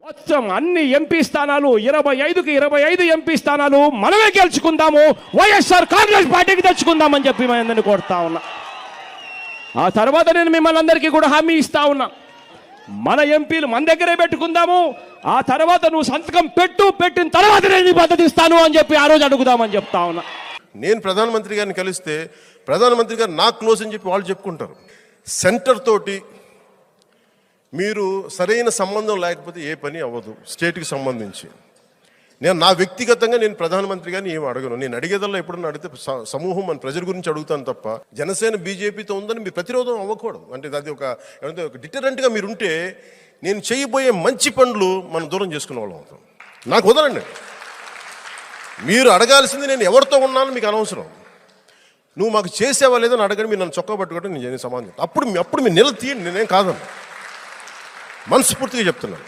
మొత్తం అన్ని ఎంపీ స్థానాలు 25కి 25 ఎంపీ స్థానాలు మనమే గెలుచుకుందాము, వైఎస్ఆర్ కాంగ్రెస్ పార్టీకి తెచ్చుకుందామని చెప్పి మేము అందరినీ కోరుతా ఉన్నా. ఆ తర్వాత నేను మిమ్మల్ని అందరికీ కూడా హామీ ఇస్తా ఉన్నా, మన ఎంపీలు మన దగ్గరే పెట్టుకుందాము, ఆ తర్వాత నువ్వు సంతకం పెట్టిన తర్వాత నేను పద్ధతి ఇస్తాను అని చెప్పి ఆ రోజు అడుగుదామని చెప్తా ఉన్నా. నేను ప్రధానమంత్రి గారిని కలిస్తే ప్రధానమంత్రి గారు నాకు క్లోజ్ అని చెప్పి వాళ్ళు చెప్పుకుంటారు. సెంటర్ తోటి మీరు సరైన సంబంధం లేకపోతే ఏ పని అవ్వదు. స్టేట్కి సంబంధించి నా వ్యక్తిగతంగా నేను ప్రధానమంత్రి గారిని ఏమి అడగను. నేను అడిగేదల్లా ఎప్పుడన్నా అడిగితే సమూహం మన ప్రజల గురించి అడుగుతాను తప్ప జనసేన బీజేపీతో ఉందని మీరు ప్రతిరోధం అవ్వకూడదు. అంటే అది ఒక డిటరెంట్గా మీరు ఉంటే నేను చేయబోయే మంచి పనులు మనం దూరం చేసుకునే వాళ్ళం అవుతాం. నాకు వదలండి. మీరు అడగాల్సింది నేను ఎవరితో ఉన్నాను మీకు అనవసరం. నువ్వు మాకు చేసేవా లేదని అడగండి. మీరు నన్ను చొక్కా పట్టుకుంటే నేను సమాధానం. అప్పుడు మీరు నిలదీయండి, నేనేం కాదను, మనస్ఫూర్తిగా చెప్తున్నాను.